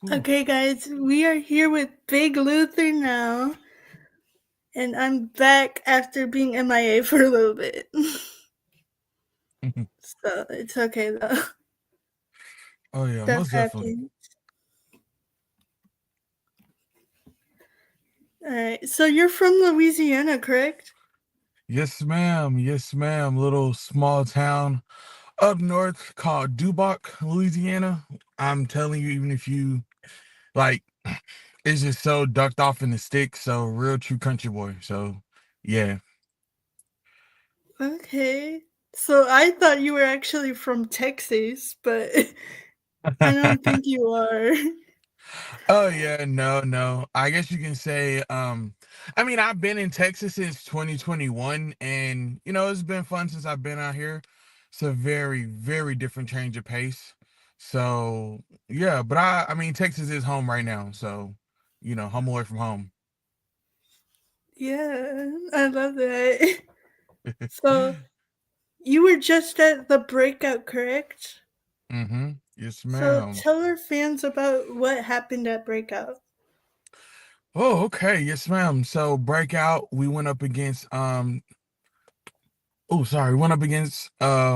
Ooh. Okay, guys, we are here with Big Luther now, and I'm back after being MIA for a little bit. So it's okay though. Oh yeah, Stuff most definitely. happens. Alright, so you're from Louisiana, correct? Yes, ma'am. Yes, ma'am. Little small town up north called Duboc, Louisiana. I'm telling you, even if you like, it's just so ducked off in the sticks. So real true country boy. So yeah. Okay. So I thought you were actually from Texas, but I don't think you are. Oh yeah, no, no. I guess you can say I mean I've been in Texas since 2021 and it's been fun since I've been out here. It's a very, very different change of pace. So yeah, but I mean Texas is home right now, so home away from home. Yeah, I love that. So you were just at the breakout, correct? Mm-hmm. Yes, So ma'am. tell our fans about what happened at breakout. Oh, okay, yes, ma'am. So breakout, we went up against we went up against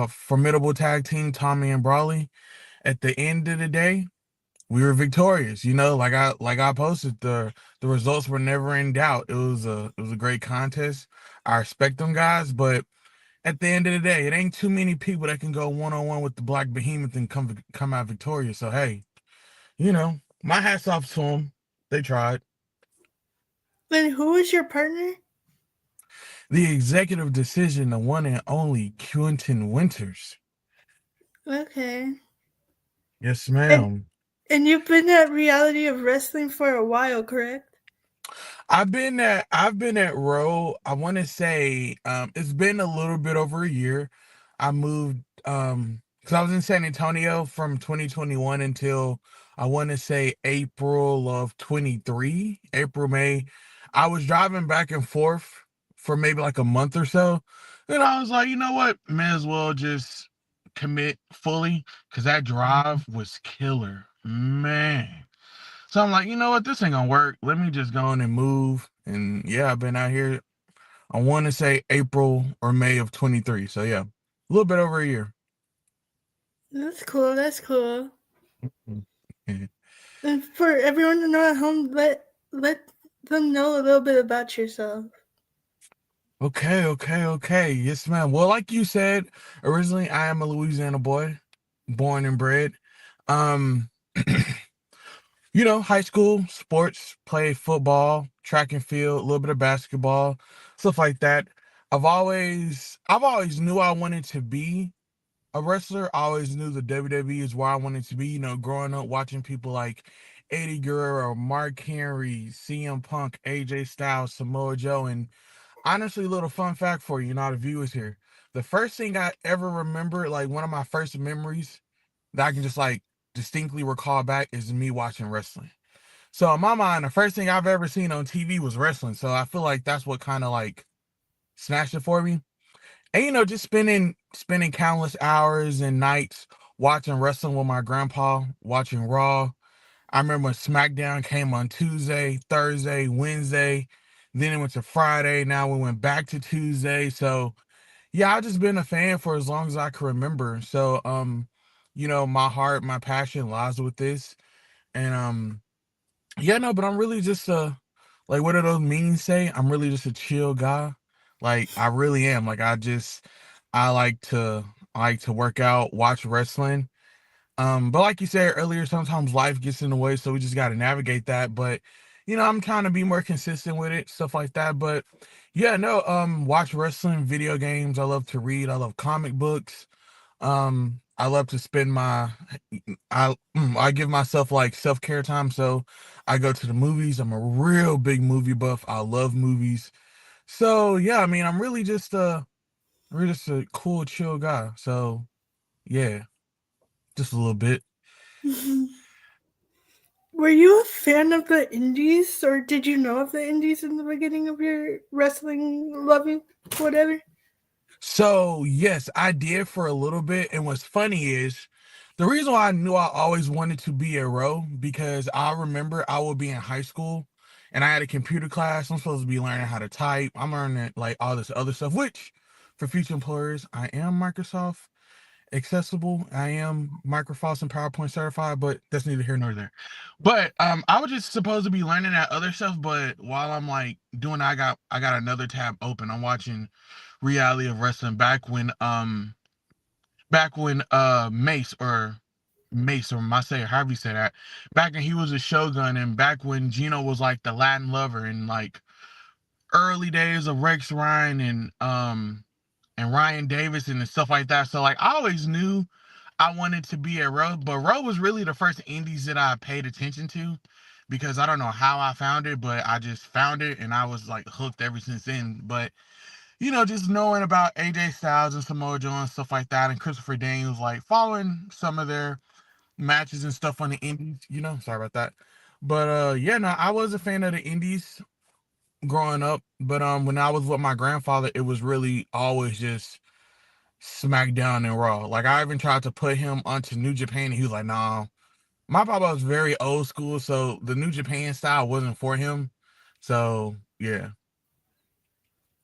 formidable tag team Tommy and Brawley. At the end of the day, we were victorious. Like I posted, the results were never in doubt. It was a great contest. I respect them guys, but at the end of the day, it ain't too many people that can go one on one with the Black Behemoth and come out victorious. So hey, my hats off to them. They tried. And who was your partner? The executive decision, the one and only Quentin Winters. Okay. Yes, And ma'am. and you've been at Reality of Wrestling for a while, correct? I've been at Row. I want to say it's been a little bit over a year. I moved because I was in San Antonio from 2021 until I want to say April of 23, April May. I was driving back and forth for maybe like a month or so. Then I was like, you know what? May as well just commit fully because that drive was killer, man. So I'm like, you know what? This ain't gonna work. Let me just go on and move. And yeah, I've been out here. I want to say April or May of 23. So yeah, a little bit over a year. That's cool. That's cool. Mhm. And for everyone to know at home, let them know a little bit about yourself. Okay, okay, okay. Yes, ma'am. Well, like you said, originally I am a Louisiana boy, born and bred. Um, high school sports, play football, track and field, a little bit of basketball, stuff like that. I've always knew I wanted to be a wrestler. I always knew the WWE is where I wanted to be. Growing up watching people like Eddie Guerrero, Mark Henry, CM Punk, AJ Styles, Samoa Joe, and honestly, little fun fact for you, the viewers here. The first thing I ever remember, like one of my first memories that I can just like distinctly recall back, is me watching wrestling. So in my mind, the first thing I've ever seen on TV was wrestling. So I feel like that's what kind of like snatched it for me. And just spending countless hours and nights watching wrestling with my grandpa, watching Raw. I remember when SmackDown came on Tuesday, Thursday, Wednesday. Then it went to Friday. Now we went back to Tuesday. So yeah, I've just been a fan for as long as I can remember. So my heart, my passion lies with this. And yeah, no, but I'm really just like what do those meanings say? I'm really just a chill guy. Like I really am. Like I like to work out, watch wrestling. But like you said earlier, sometimes life gets in the way, so we just gotta navigate that. But I'm trying to be more consistent with it, stuff like that. But yeah, no, watch wrestling, video games. I love to read, I love comic books. I love to spend I give myself like self-care time, so I go to the movies. I'm a real big movie buff. I love movies. So yeah, I mean, I'm really just a cool, chill guy. So yeah, just a little bit. Were you a fan of the indies, or did you know of the indies in the beginning of your wrestling loving, whatever? So yes, I did for a little bit. And what's funny is The reason why I knew I always wanted to be a row because I remember I would be in high school and I had a computer class. I'm supposed to be learning how to type. I'm learning like all this other stuff, which for future employers, I am Microsoft accessible. I am Microsoft and PowerPoint certified, but that's neither here nor there. But I was just supposed to be learning that other stuff, but while I'm like doing that, I got another tab open. I'm watching Reality of Wrestling back when Mace or Masay, or however you say that, back when he was a shogun and back when Gino was like the Latin lover and like early days of Rex Ryan and Ryan Davis and stuff like that. So like I always knew I wanted to be at Row, but Row was really the first indies that I paid attention to because I don't know how I found it, but I just found it and I was like hooked ever since then. But just knowing about AJ Styles and Samoa Joe and stuff like that, and Christopher Daniels, like following some of their matches and stuff on the indies, sorry about that. But yeah, no, I was a fan of the indies growing up. But when I was with my grandfather, it was really always just SmackDown and Raw. Like I even tried to put him onto New Japan, and he was like, "Nah." My papa was very old school, so the New Japan style wasn't for him. So yeah.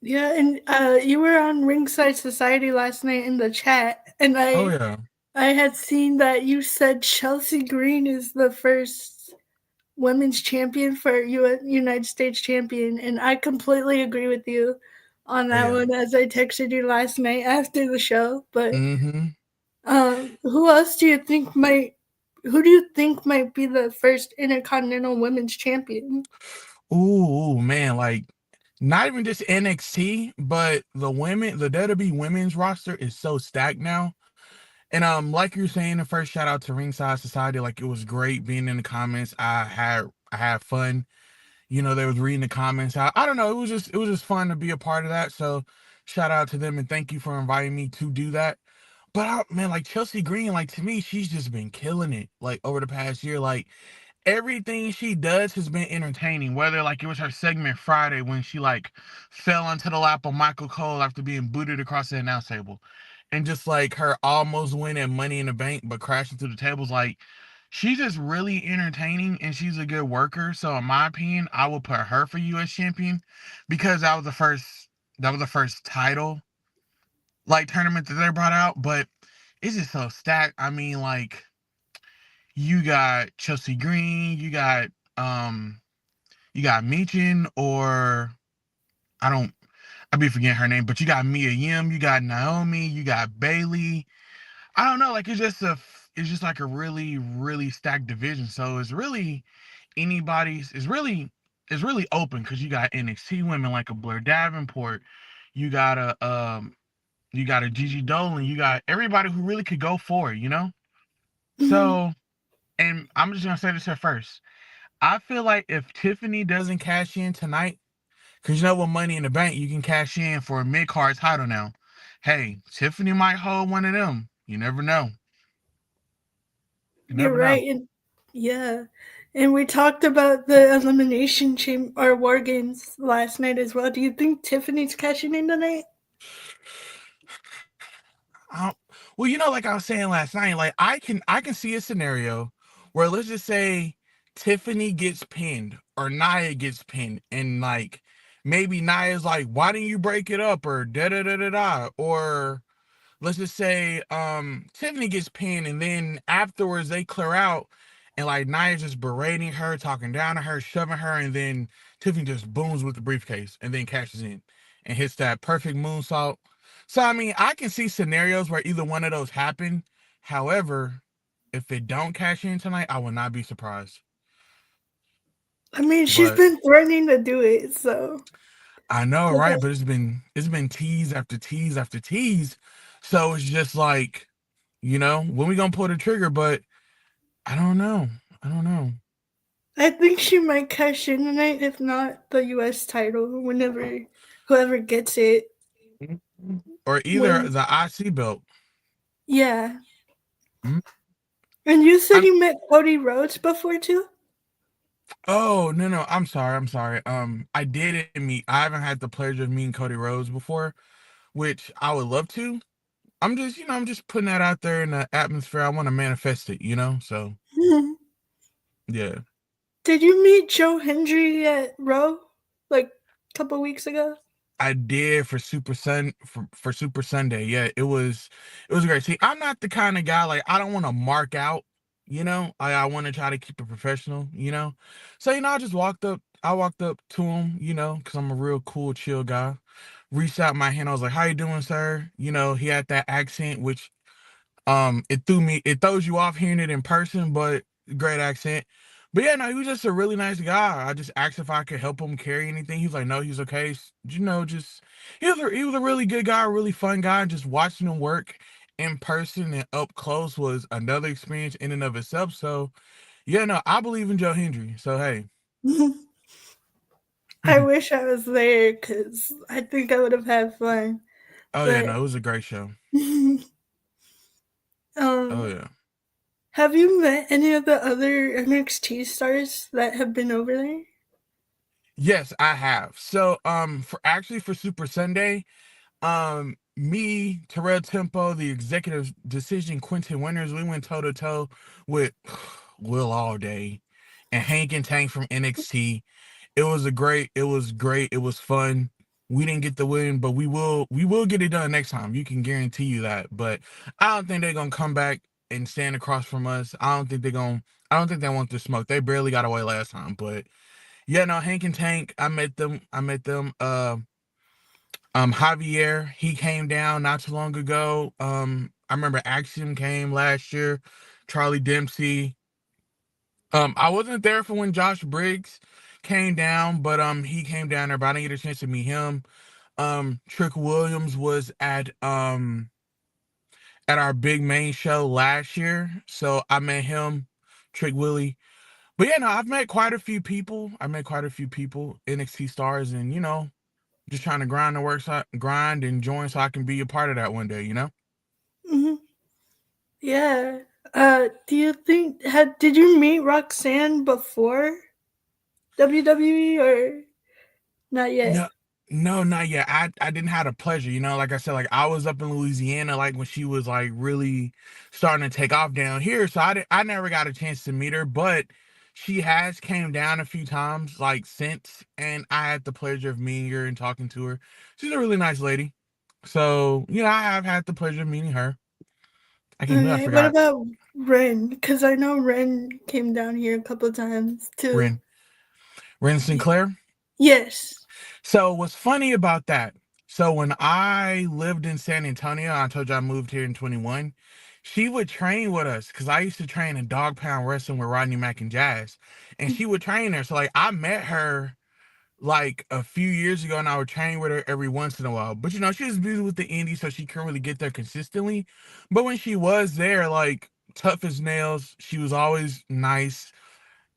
Yeah, and you were on Ringside Society last night in the chat, and Oh I yeah. I had seen that you said Chelsea Green is the first women's champion for United States champion, and I completely agree with you on Oh that yeah. one. As I texted you last night after the show, but Mm-hmm. who else do you think might? Who do you think might be the first Intercontinental Women's Champion? Ooh, man, like not even just NXT, but the WWE women's roster is so stacked now. And like you're saying, the first shout out to Ringside Society, like it was great being in the comments. I had fun. They was reading the comments. I don't know, it was just fun to be a part of that. So shout out to them and thank you for inviting me to do that. But man, like Chelsea Green, like to me, she's just been killing it like over the past year. Like everything she does has been entertaining. Whether like it was her segment Friday when she like fell onto the lap of Michael Cole after being booted across the announce table, and just like her almost winning Money in the Bank but crashing through the tables, like she's just really entertaining and she's a good worker. So in my opinion, I will put her for U.S. champion because that was the first title like tournament that they brought out, but it's just so stacked. I mean, like you got Chelsea Green, um you got Meechin, or I don't I be forgetting her name, but you got Mia Yim, you got Naomi, you got Bailey. I don't know, like it's just like a really, really stacked division. So it's really open because you got NXT women like a Blair Davenport, you got a Gigi Dolan, you got everybody who really could go for it. Mhm. So, and I'm just gonna say this here first. I feel like if Tiffany doesn't cash in tonight, because with Money in the Bank, you can cash in for a mid card title now. Hey, Tiffany might hold one of them. You never know. You You're never know. right, and yeah, and we talked about the elimination chamber or war games last night as well. Do you think Tiffany's cashing in tonight? I, well, like I was saying last night, like I can see a scenario where let's just say Tiffany gets pinned or Nia gets pinned, and like maybe Nia's like, "Why didn't you break it up?" or da da da da da, or let's just say Tiffany gets pinned and then afterwards they clear out and like Nia's just berating her, talking down to her, shoving her, and then Tiffany just booms with the briefcase and then cashes in and hits that perfect moonsault. So I mean, I can see scenarios where either one of those happen. However, if they don't cash in tonight, I will not be surprised. I mean, she's But been threatening to do it, so I know, right? But it's been tease after tease after tease. So it's just like, when we gonna pull the trigger, but I don't know. I don't know. I think she might cash in tonight, if not the U.S. title, whenever whoever gets it Or either wins. the IC belt. Yeah, Mm. and you said I'm you met Cody Rhodes before too. oh no, I'm sorry. I'm sorry. I didn't meet I haven't had the pleasure of meeting Cody Rhodes before, which I would love to. I'm just, I'm just putting that out there in the atmosphere. I want to manifest it, So yeah, Did you meet Joe Hendry at Row like a couple weeks ago? I did for Super Sunday. Yeah, it was great. See, I'm not the kind of guy like I don't want to mark out. I want to try to keep it professional. So I walked up to him. Because I'm a real cool, chill guy. Reached out my hand. I was like, "How you doing, sir?" He had that accent, which it throws you off hearing it in person, but great accent. But yeah, no, he was just a really nice guy. I just asked if I could help him carry anything. He was like, no, he's okay. Just he was a really good guy, a really fun guy. Just watching him work in person and up close was another experience in and of itself. So yeah, no, I believe in Joe Hendry. So hey. I wish I was there because I think I would have had fun. Oh yeah, But no, it was a great show. Oh um, yeah. have you met any of the other NXT stars that have been over there? Yes, I have. So for Super Sunday, me, Terrell Tempo, the executive decision, Quentin Winters, we went toe to toe with Will All Day and Hank and Tank from NXT. It was great, it was fun. We didn't get the win, but we will get it done next time. You can guarantee you that. But I don't think they're gonna come back and stand across from us. I don't think they want the smoke. They barely got away last time. But yeah, no, Hank and Tank, I met them. Javier, he came down not too long ago. I remember Axiom came last year. Charlie Dempsey. I wasn't there for when Josh Briggs came down, but he came down there, but I didn't get a chance to meet him. Trick Williams was at our big main show last year, so I met him, Trick Willie. But yeah, no, I've met quite a few people. I met quite a few people, NXT stars, and just trying to grind and join so I can be a part of that one day. Hmm. Yeah. Do you think did you meet Roxanne before WWE or not yet? No, no, not yet. I didn't have the pleasure, like I said, like I was up in Louisiana, like when she was like really starting to take off down here. So I never got a chance to meet her, but she has came down a few times, like since, and I had the pleasure of meeting her and talking to her. She's a really nice lady. So, I have had the pleasure of meeting her. I can't believe I Okay. What forgot about Ren? Because I know Ren came down here a couple times too. Ren. Ren Sinclair. Yes. So what's funny about that? So when I lived in San Antonio, I told you I moved here in 21. She would train with us because I used to train in dog pound wrestling with Rodney Mack and Jazz, and she would train there. So like I met her like a few years ago, and I would train with her every once in a while. But she was busy with the indies, so she couldn't really get there consistently. But when she was there, like tough as nails, she was always nice,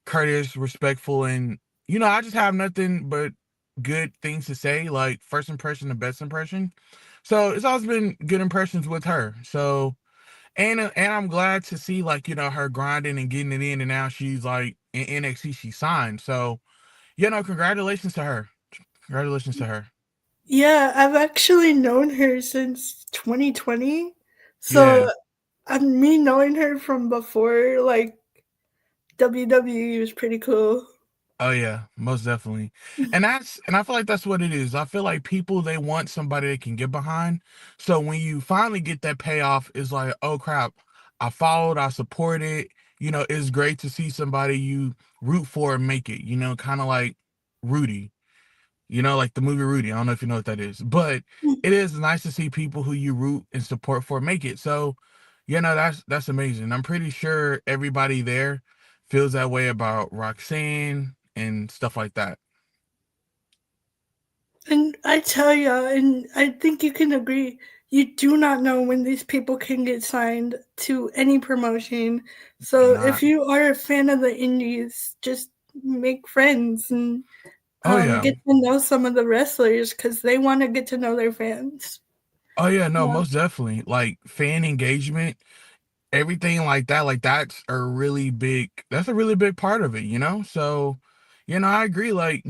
courteous, respectful, and I just have nothing but good things to say. Like first impression, the best impression. So it's always been good impressions with her. So and I'm glad to see like her grinding and getting it in, and now she's like in NXT. She signed. So congratulations to her. Congratulations to her. Yeah, I've actually known her since 2020. So Yeah. me knowing her from before, like WWE was pretty cool. Oh yeah, most definitely. And I feel like that's what it is. I feel like people they want somebody they can get behind. So when you finally get that payoff, it's like, oh crap, I followed, I supported. It's great to see somebody you root for and make it, kind of like Rudy, like the movie Rudy. I don't know if you know what that is, but it is nice to see people who you root and support for make it. So, that's amazing. I'm pretty sure everybody there feels that way about Roxanne and stuff like that. And I tell ya, and I think you can agree, you do not know when these people can get signed to any promotion. Do So if not. you are a fan of the indies, just make friends and Oh yeah. get to know some of the wrestlers because they want to get to know their fans. Oh yeah. No, Yeah. most definitely. Like fan engagement, everything like that. Like that's a really big. That's a really big part of it. So, I agree. Like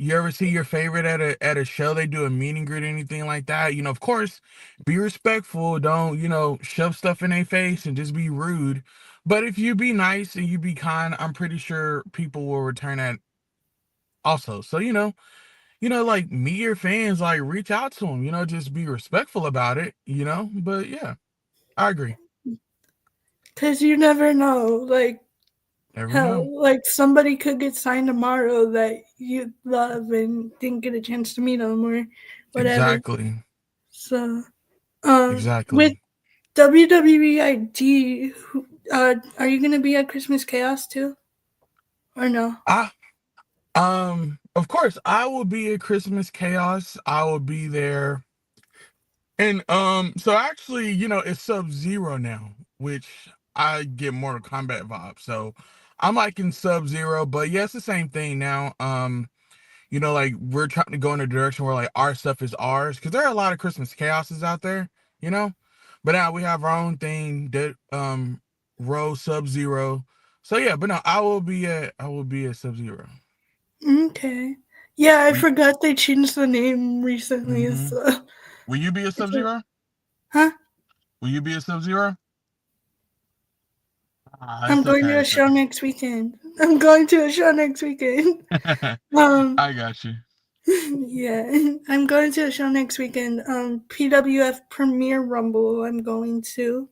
You ever see your favorite at a show? They do a meet and greet or anything like that. Of course, be respectful. Don't shove stuff in their face and just be rude. But if you be nice and you be kind, I'm pretty sure people will return that also. So like meet your fans, like reach out to them. Just be respectful about it. But yeah, I agree. Because you never know, like Never how, know. like somebody could get signed tomorrow that you love and didn't get a chance to meet them or whatever. Exactly. So, with Exactly. WWE ID, are you gonna be at Christmas Chaos too, or no? I of course I will be at Christmas Chaos. I will be there. And so actually, it's Sub Zero now, which I get Mortal Kombat vibes. So I'm like in Sub Zero, but yeah, it's the same thing now. Like we're trying to go in a direction where like our stuff is ours, because there are a lot of Christmas chaoses out there, you know. But now we have our own thing that Rose Sub Zero. So yeah, but no, I will be at Sub Zero. Okay. Yeah, I We forgot they changed the name recently. mm-hmm. So, Will you be a Sub Zero? huh? Will you be a Sub Zero? Ah, I'm it's going to okay. a It's show next weekend. I'm going to a show next weekend. okay. Um, I got you. yeah, I'm going to a show next weekend. PWF Premiere Rumble. I'm going to.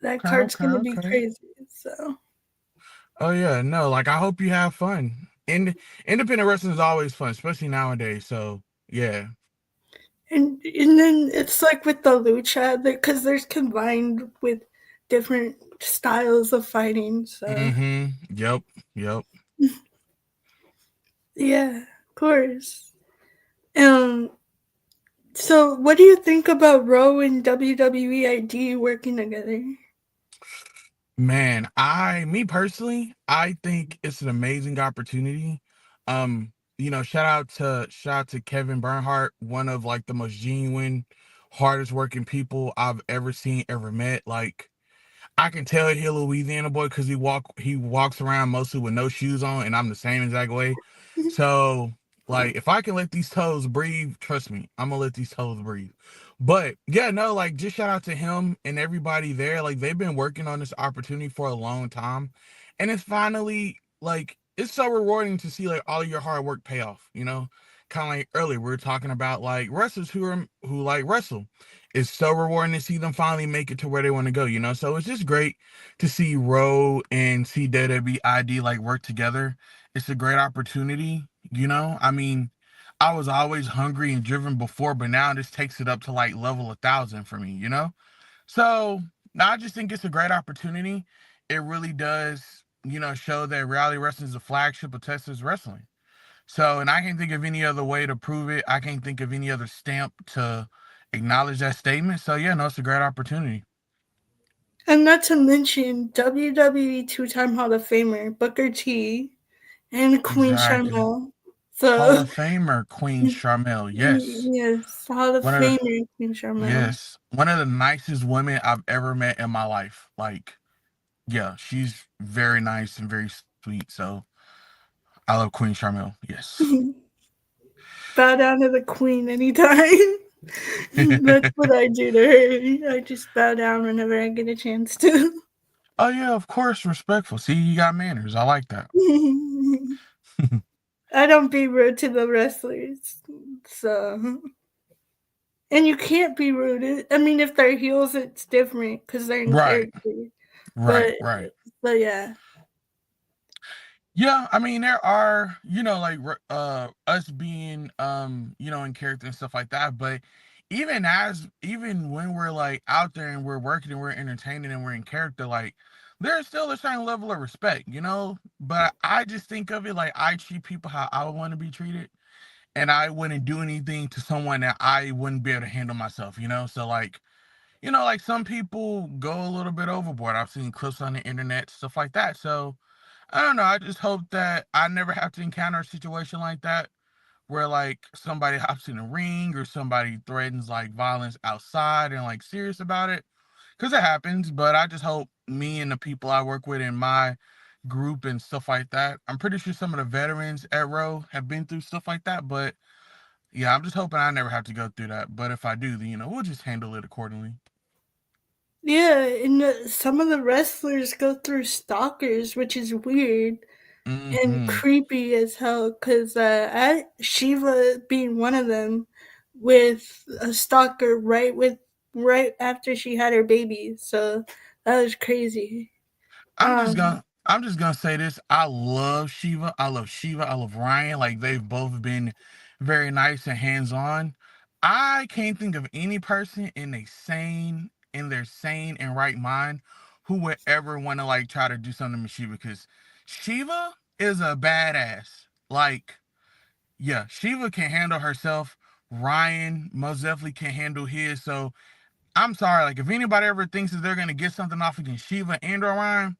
That Okay, card's okay, gonna be okay. crazy. So, Oh yeah, no, like I hope you have fun. Independent wrestling is always fun, especially nowadays. So yeah. and then it's like with the lucha, because there's combined with different styles of fighting. So, Mm-hmm. Yep. Yep. yeah, of course. Um, so what do you think about Raw and WWE ID working together? Man, me personally, I think it's an amazing opportunity. Shout out to Kevin Bernhardt, one of like the most genuine, hardest working people I've ever seen, ever met. Like I can tell he's a Louisiana boy because he walks around mostly with no shoes on, and I'm the same exact way. So like if I can let these toes breathe, trust me, I'm gonna let these toes breathe. But yeah, no, like just shout out to him and everybody there. Like they've been working on this opportunity for a long time. And it's finally like it's so rewarding to see like all of your hard work pay off. Kind of like earlier, we were talking about like wrestlers who like wrestle. It's so rewarding to see them finally make it to where they want to go. So it's just great to see Roe and see WWID like work together. It's a great opportunity. I mean, I was always hungry and driven before, but now this takes it up to like level 1,000 for me. So I just think it's a great opportunity. It really does show that reality wrestling is a flagship of Texas wrestling. So, and I can't think of any other way to prove it. I can't think of any other stamp to acknowledge that statement. So, yeah, no, it's a great opportunity. And not to mention WWE two-time Hall of Famer Booker T and Queen Exactly. Sharmell. Hall So, of Famer Queen Charmel. Yes. yes, Hall of One of the Famer Queen Sharmell. yes, one of the nicest women I've ever met in my life. Like, yeah, she's very nice and very sweet. So I love Queen Charmel. Yes. Bow down to the Queen anytime. That's what I do to her. I just bow down whenever I get a chance to. Oh yeah, of course, respectful. See, you got manners. I like that. I don't be rude to the wrestlers. So, and you can't be rude. I mean, if they're heels, it's different because they're in Right, character. right, But, right. yeah. Yeah, I mean there are like us being in character and stuff like that, but even when we're like out there and we're working and we're entertaining and we're in character, like there's still a certain level of respect. But I just think of it like I treat people how I would want to be treated, and I wouldn't do anything to someone that I wouldn't be able to handle myself. So like some people go a little bit overboard. I've seen clips on the internet, stuff like that. So I don't know. I just hope that I never have to encounter a situation like that where like somebody hops in a ring or somebody threatens like violence outside and like serious about it. Cause it happens, but I just hope me and the people I work with in my group and stuff like that. I'm pretty sure some of the veterans at Row have been through stuff like that, but yeah, I'm just hoping I never have to go through that. But if I do, then we'll just handle it accordingly. Yeah, and some of the wrestlers go through stalkers, which is weird and Mm-hmm. creepy as hell. Cause Shiva being one of them, with a stalker right after she had her baby, so that was crazy. Um, I'm just gonna say this. I love Shiva. I love Shiva. I love Ryan. Like they've both been very nice and hands on. I can't think of any person in their sane and right mind who would ever want to like try to do something to Shiva because Shiva is a badass. Like, yeah, Shiva can handle herself. Ryan most definitely can handle his. So I'm sorry, like if anybody ever thinks that they're gonna get something off against Shiva and or Ryan,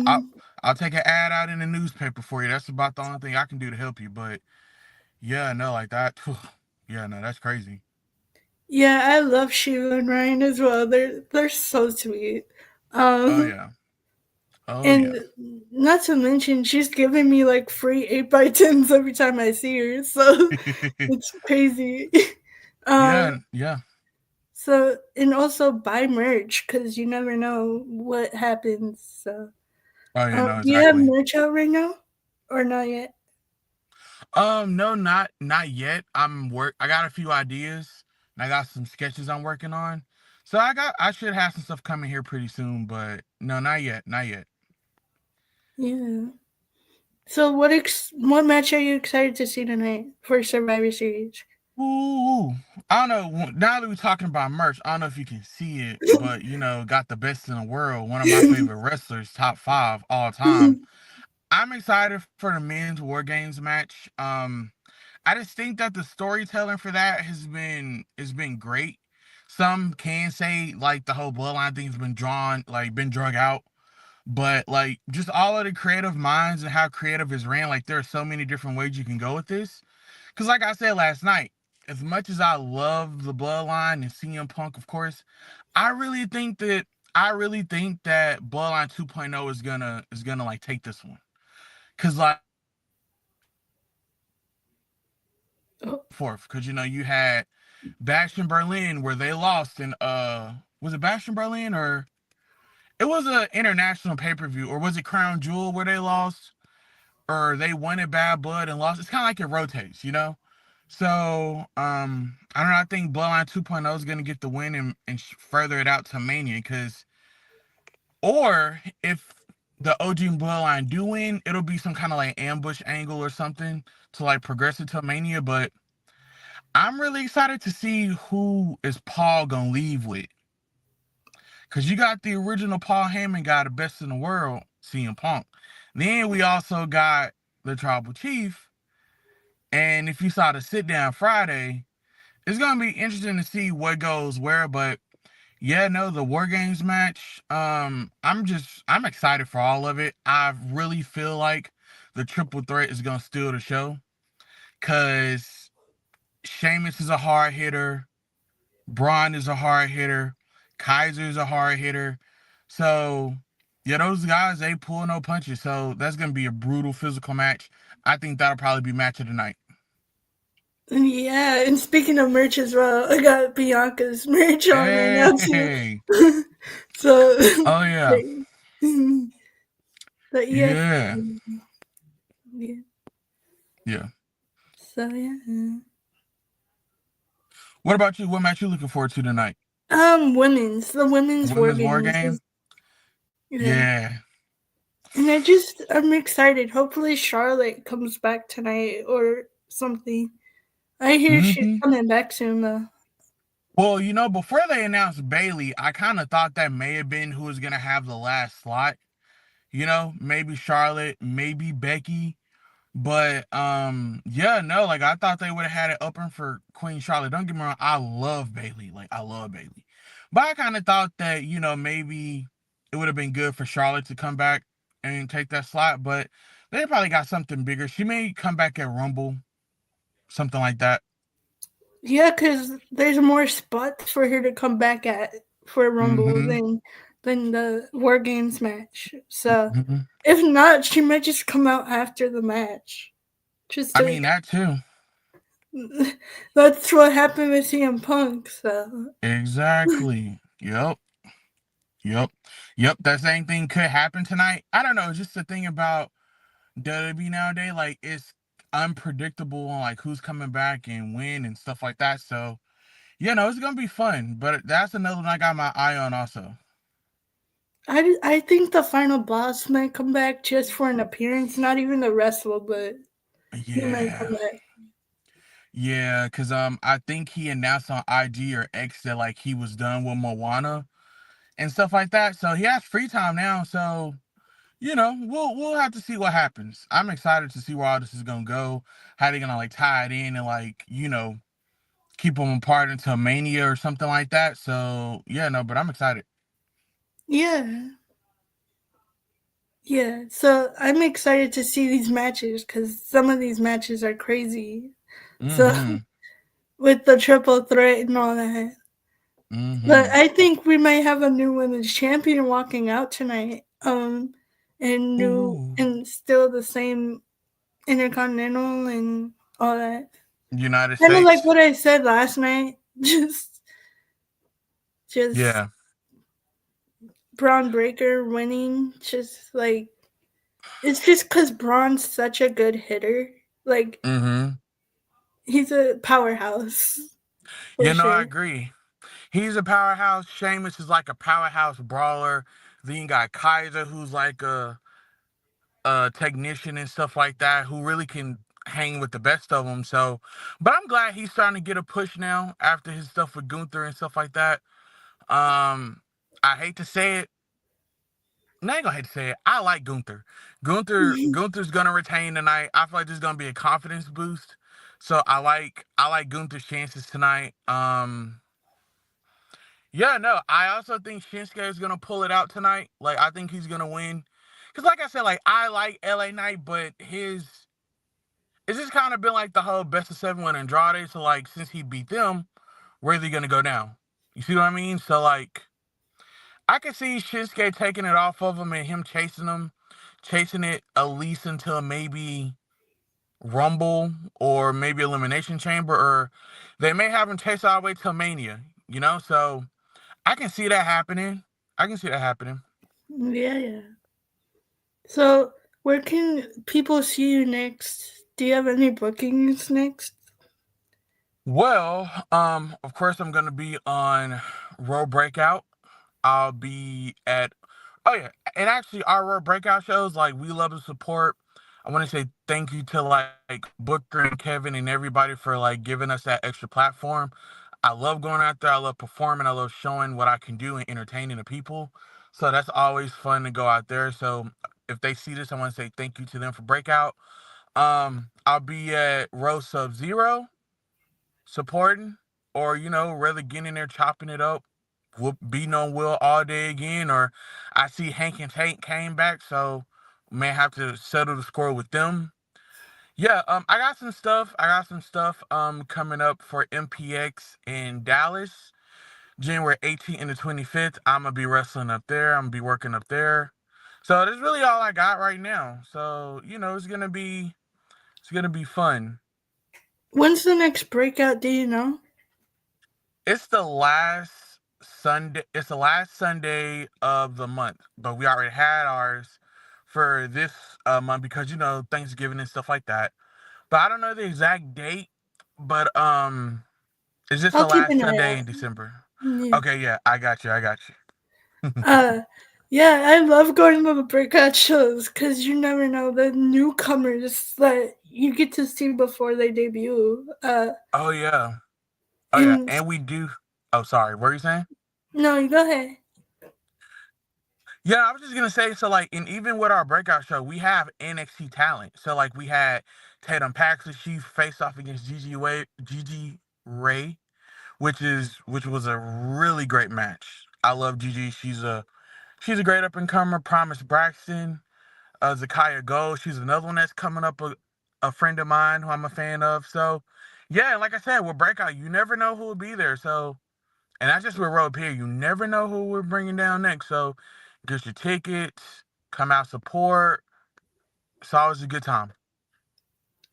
I'll mm-mm. I'll take an ad out in the newspaper for you. That's about the only thing I can do to help you. But yeah, no, like that. Yeah, no, that's crazy. Yeah, I love Shiva and Ryan as well. They're so sweet. Oh Um, yeah. Oh and yeah. not to mention, she's giving me like free 8x10s every time I see her. So it's crazy. um, Yeah, yeah. so and also buy merch because you never know what happens. So, Oh yeah, no, do you have exactly. merch out right now, or not yet? No, not yet. I got a few ideas and I got some sketches I'm working on. So I should have some stuff coming here pretty soon, but no, not yet. Not yet. Yeah. So what match are you excited to see tonight for Survivor Series? Ooh, I don't know. Now that we're talking about merch, I don't know if you can see it, but got the best in the world. One of my favorite wrestlers, top five all time. I'm excited for the men's War Games match. I just think that the storytelling for that has been great. Some can say like the whole bloodline thing's been been drug out, but like just all of the creative minds and how creative is ran. Like there are so many different ways you can go with this. Because, like I said last night, as much as I love the Bloodline and CM Punk, of course, I really think that Bloodline 2.0 is gonna like take this one. Cause like Oh, fourth, cause you had Bash in Berlin where they lost in was it Bash in Berlin or it was a international pay per view or was it Crown Jewel where they lost? Or they wanted Bad Blood and lost. It's kind of like it rotates. So I don't know. I think Bloodline 2.0 is gonna get the win and further it out to Mania because, or if the OG Bloodline do win, it'll be some kind of like ambush angle or something to like progress it to Mania. But I'm really excited to see who is Paul gonna leave with because you got the original Paul Heyman guy, the best in the world, CM Punk. Then we also got the Tribal Chief. And if you saw the sit down Friday, it's gonna be interesting to see what goes where. But yeah, no, the War Games match. I'm excited for all of it. I really feel like the triple threat is gonna steal the show because Sheamus is a hard hitter, Braun is a hard hitter, Kaiser is a hard hitter. So yeah, those guys they pull no punches. So that's gonna be a brutal physical match. I think that'll probably be match of the night. yeah, and speaking of merch as well, I got Bianca's merch on right now too. Hey. So, Oh yeah. the, the Yeah. ESP, yeah. Yeah. So yeah. What about you? What match you looking forward to tonight? The women's war Women's War games. Game? Yeah. Yeah. And I'm excited. Hopefully Charlotte comes back tonight or something. I hear she's Hmm. coming back soon though. Well, before they announced Bailey, I kind of thought that may have been who was gonna have the last slot. Maybe Charlotte, maybe Becky. But yeah, no, like I thought they would have had it open for Queen Charlotte. Don't get me wrong, I love Bailey. Like I love Bailey. But I kind of thought that, maybe it would have been good for Charlotte to come back and take that slot, but they probably got something bigger. She may come back at Rumble, something like that. Yeah, because there's more spots for her to come back at for Rumble Mm-hmm. than than the War Games match. So Mhm. if not, she might just come out after the match. Just I to mean that too. That's what happened with CM Punk. So Exactly. Yep. Yep. Yep. That same thing could happen tonight. I don't know. Just the thing about WWE nowadays, like it's unpredictable on like who's coming back and when and stuff like that. So it's gonna be fun. But that's another one I got my eye on also. I think the final boss might come back just for an appearance, not even a wrestle, but he might come Yeah. back. Yeah, cause I think he announced on IG or X that like he was done with Moana and stuff like that. So he has free time now. So we'll have to see what happens. I'm excited to see where all this is gonna go. How they gonna like tie it in and like keep them apart until Mania or something like that. So yeah, no, but I'm excited. Yeah, yeah. So I'm excited to see these matches because some of these matches are crazy. So Mm-hmm. with the triple threat and all that. But Mm-hmm. I think we might have a new women's champion walking out tonight. Ooh. And still the same intercontinental and all that. United Kind of like States. what I said last night. Just Yeah. Braun Breaker winning. Just like it's just because Braun's such a good hitter. Like Mm-hmm. he's a powerhouse for I sure. agree. He's a powerhouse. Sheamus is like a powerhouse brawler. Then you got Kaiser, who's like a technician and stuff like that, who really can hang with the best of them. So, but I'm glad he's starting to get a push now after his stuff with Gunther and stuff like that. Um, I hate to say it. No, I ain't gonna hate to say it. I like Gunther. Gunther's gonna retain tonight. I feel like this is gonna be a confidence boost. So I like Gunther's chances tonight. Yeah, no, I also think Shinsuke is gonna pull it out tonight. Like I think he's gonna win. Cause like I said, like I like LA Knight, but it's just kind of been like the whole best of seven with Andrade. So like since he beat them, where's he gonna go now? You see what I mean? So like I could see Shinsuke taking it off of him and him chasing it at least until maybe Rumble or maybe Elimination Chamber, or they may have him chase all the way till Mania. So I can see that happening. I can see that happening. Yeah, yeah. So where can people see you next? Do you have any bookings next? Well, of course I'm gonna be on Raw Breakout. I'll be at oh yeah, and actually our Raw Breakout shows, like we love the support. I want to say thank you to like Booker and Kevin and everybody for like giving us that extra platform. I love going out there. I love performing. I love showing what I can do and entertaining the people. So that's always fun to go out there. So if they see this, I want to say thank you to them for Breakout. I'll be at Row Sub Zero supporting, or rather getting in there chopping it up, beating on Will all day again. Or I see Hank and Tank came back, so may have to settle the score with them. Yeah, I got some stuff coming up for MPX in Dallas, January 18th and the 25th. I'm gonna be wrestling up there. I'm gonna be working up there. So that's really all I got right now. So it's gonna be fun. When's the next breakout? Do you know? It's the last Sunday. It's the last Sunday of the month, but we already had ours for this month because Thanksgiving and stuff like that. But I don't know the exact date. But it's just I'll the keep last an eye Sunday out. in December. Yeah. Okay, yeah, I got you. I got you. Uh, yeah, I love going to the breakout shows because you never know the newcomers that you get to see before they debut. Oh yeah. Oh yeah, And and we do. Oh, sorry. What were you saying? no, you go ahead. Yeah, I was just gonna say. So like, and even with our breakout show, we have NXT talent. So like, we had Tatum Paxley. She faced off against Gigi Ray, which was a really great match. I love Gigi. She's a great up and comer. Promise Braxton, Zakaya Gold. She's another one that's coming up. A friend of mine who I'm a fan of. So yeah, and like I said, with breakout, you never know who will be there. So And that's just with Road Pier. You never know who we're bringing down next. So get your tickets, come out support. It's always a good time.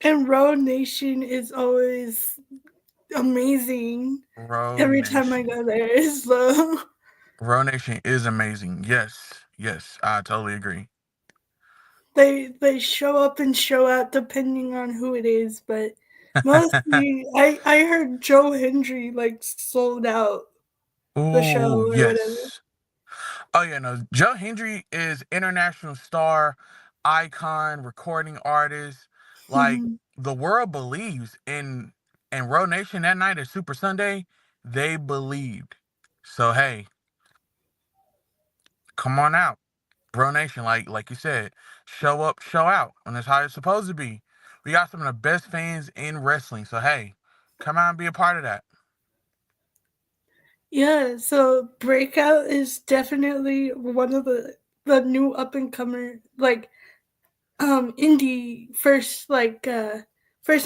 And Road Nation is always amazing Road every time I Nation. go there. So Road Nation is amazing. Yes, yes, I totally agree. they show up and show out depending on who it is, but mostly I heard Joe Hendry like sold out the show Ooh, or whatever. yes. Oh yeah, no. Joe Hendry is international star, icon, recording artist. Like the world believes in Road Nation that night at Super Sunday. They believed. So hey, come on out, Bro Nation. Like you said, show up, show out, and that's how it's supposed to be. We got some of the best fans in wrestling. So hey, come out and be a part of that. Yeah, so Breakout is definitely one of the new up and comer like indie first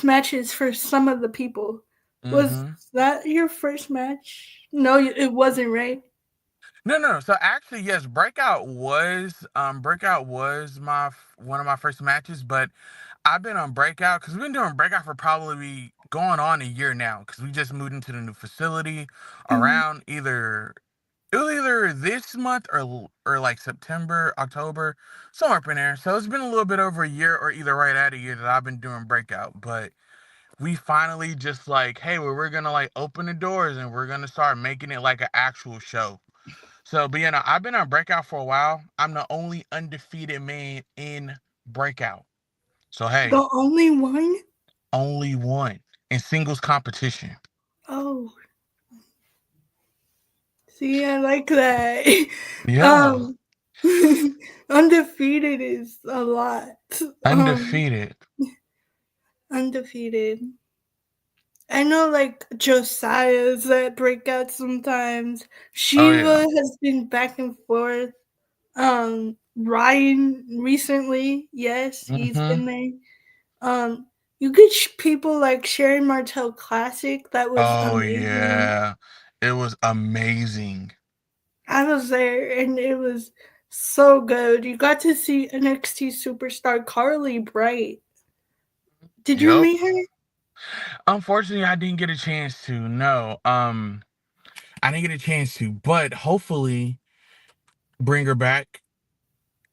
matches for some of the people. Was Mm-hmm. that your first match? No, it wasn't, right? No, no, no. So actually, yes, Breakout was one of my first matches, but I've been on Breakout because we've been doing Breakout for probably going on a year now because we just moved into the new facility Mhm. around either it was either this month or like September, October, somewhere up in there. So it's been a little bit over a year or either right at a year that I've been doing Breakout, but we finally just like, hey, we're gonna like open the doors and we're gonna start making it like an actual show. So, but you know, I've been on Breakout for a while. I'm the only undefeated man in Breakout. So hey, The only one? only one in singles competition. Oh, see, I like that. Yeah, um, undefeated is a lot. Um, undefeated. undefeated. I know like Josiah's that break out sometimes. Oh yeah. Shiva has been back and forth. Ryan recently, yes, he's Mm-hmm. been there. You get people like Sherry Martel Classic. That was Oh amazing. yeah. It was amazing. I was there and it was so good. You got to see NXT superstar Carly Bright. Did you Yep. meet her? Unfortunately, I didn't get a chance to. No. I didn't get a chance to, but hopefully bring her back.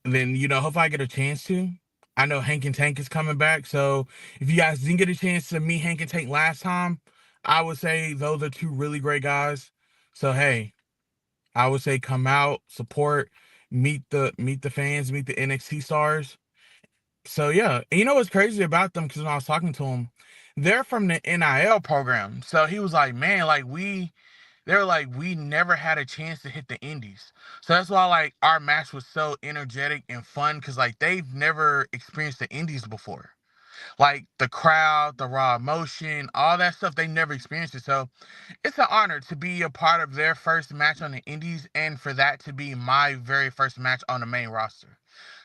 Then hopefully I get a chance to. I know Hank and Tank is coming back, so if you guys didn't get a chance to meet Hank and Tank last time, I would say those are two really great guys. So hey, I would say come out, support, meet the fans, meet the NXT stars. So yeah, and you know what's crazy about them? Because when I was talking to him, they're from the NIL program. So he was like, man, like they're like, we never had a chance to hit the indies. So that's why like our match was so energetic and fun because like they've never experienced the indies before. Like the crowd, the raw emotion, all that stuff, they never experienced it. So it's an honor to be a part of their first match on the indies and for that to be my very first match on the main roster.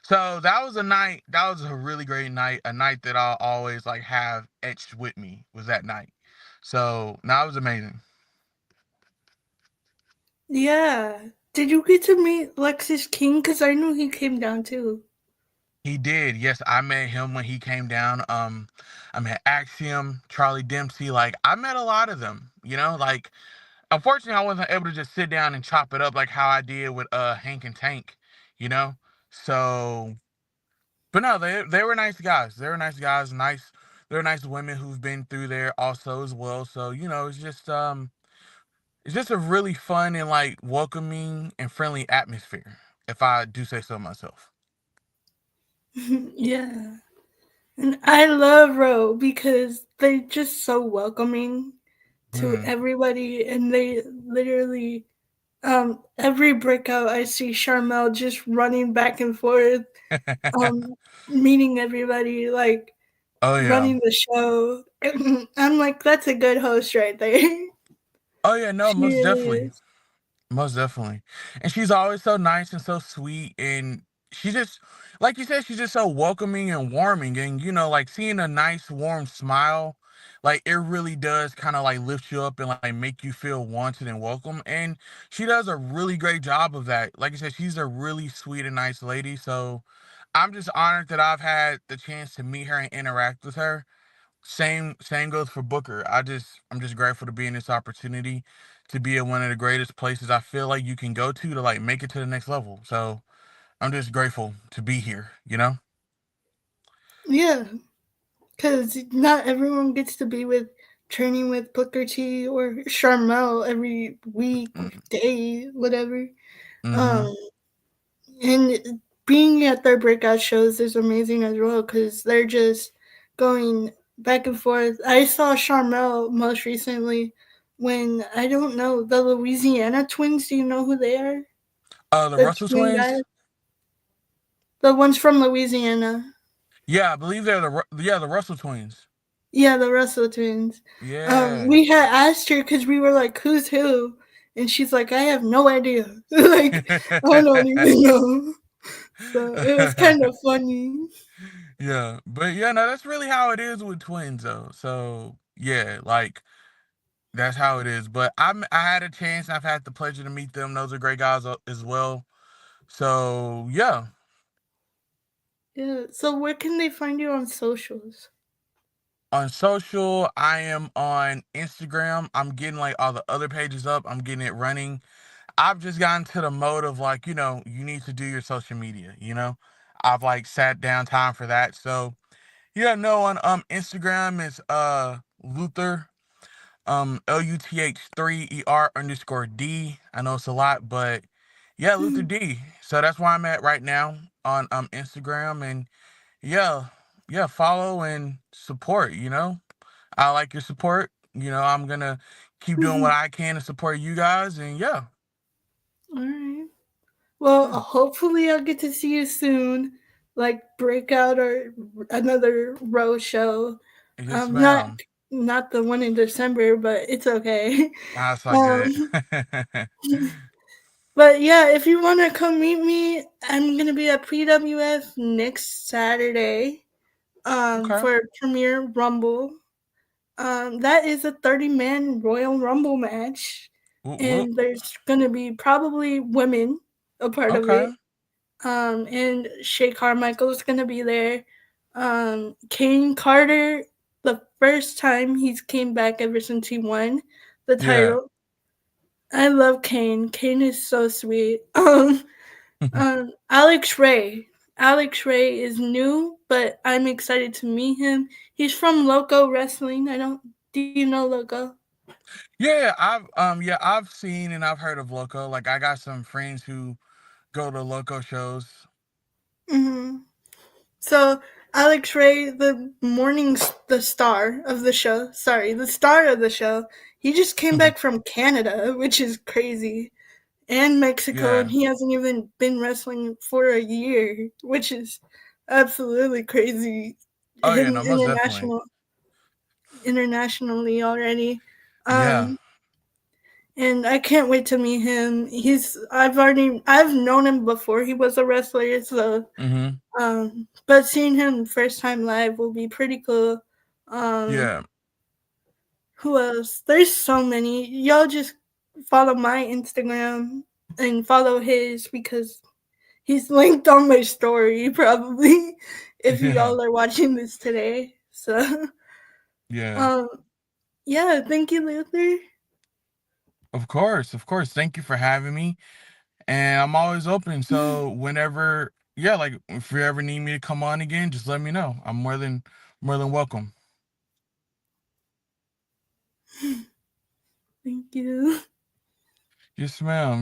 So that was a really great night, a night that I'll always like have etched with me was that night. So now it was amazing. Yeah. Did you get to meet Lexus King? Because I knew he came down too. He did. Yes, I met him when he came down. I met Axiom, Charlie Dempsey. Like I met a lot of them. Like unfortunately I wasn't able to just sit down and chop it up like how I did with Hank and Tank. You know, so but no, they were nice guys. They were nice guys. Nice. They're nice women who've been through there also as well. So it's just a really fun and like welcoming and friendly atmosphere, if I do say so myself. Yeah. And I love Ro because they're just so welcoming to Mm. everybody and they literally every breakout I see Charmel just running back and forth, um meeting everybody, like Oh yeah. running the show. I'm like, that's a good host right there. Oh yeah, no, She most really definitely. is. Most definitely. And she's always so nice and so sweet and she just like you said, she's just so welcoming and warming and like seeing a nice warm smile like it really does kind of like lift you up and like make you feel wanted and welcome. And she does a really great job of that. Like I said, she's a really sweet and nice lady. So I'm just honored that I've had the chance to meet her and interact with her. Same goes for Booker. I'm just grateful to be in this opportunity to be at one of the greatest places I feel like you can go to like make it to the next level. So I'm just grateful to be here, you know? Yeah, because not everyone gets to be with training with Booker T or Charmel every week, day, whatever. Mm-hmm. Um, and being at their breakout shows is amazing as well because they're just going back and forth. I saw Charmel most recently when I don't know the Louisiana twins. Do you know who they are? The The Russell twin guys, twins? the ones from Louisiana. Yeah, I believe they're the Russell twins. Yeah, the Russell twins. Yeah. We had asked her because we were like, "Who's who?" And she's like, "I have no idea. Like, I don't even know." So it was kind of funny. Yeah, but yeah, no, that's really how it is with twins though. So yeah, like that's how it is. But I had a chance. I've had the pleasure to meet them. Those are great guys as well. So yeah, Yeah. So where can they find you on socials? on social, I am on Instagram. I'm getting like all the other pages up. I'm getting it running. I've just gotten to the mode of like, you need to do your social media, I've like sat down time for that. So yeah, no, on Instagram is Luther, LUTH3ER_D. I know it's a lot, but yeah, Luther D. So that's where I'm at right now on Instagram. And yeah, yeah, follow and support, I like your support. I'm gonna keep doing what I can to support you guys, and yeah. All right. Well, Yeah. hopefully I'll get to see you soon, like breakout or another row show. Yes, Not ma'am. not the one in December, but it's okay. That's all Um, good. but yeah, if you want to come meet me, I'm gonna be at PWF next Saturday. Okay. For Premier Rumble. That is a 30-man Royal Rumble match, Whoop, whoop. and there's gonna be probably women a part of it. Okay. And Shay Carmichael is gonna be there. Kane Carter, the first time he's came back ever since he won the Yeah. title. I love Kane. Kane is so sweet. Alex Ray. Alex Ray is new, but I'm excited to meet him. He's from Loco Wrestling. I don't. Do you know Loco? I've seen and I've heard of Loco. Like I got some friends who go to Loco shows. Mm-hmm. So Alex Ray, the star of the show. Sorry, the star of the show. He just came back from Canada, which is crazy, and Mexico, and Yeah. he hasn't even been wrestling for a year, which is absolutely crazy. Oh yeah, Him no, most definitely. internationally already. Yeah. Um, and I can't wait to meet him. I've known him before he was a wrestler, so Mm-hmm. but seeing him first time live will be pretty cool. Um, Yeah. who else? There's so many. Y'all just follow my Instagram and follow his because he's linked on my story probably if Yeah. y'all are watching this today. So Yeah. um yeah, thank you, Luther. Of course, of course. Thank you for having me. And I'm always open. So whenever, yeah, like if you ever need me to come on again, just let me know. I'm more than welcome. Thank you. Yes, ma'am.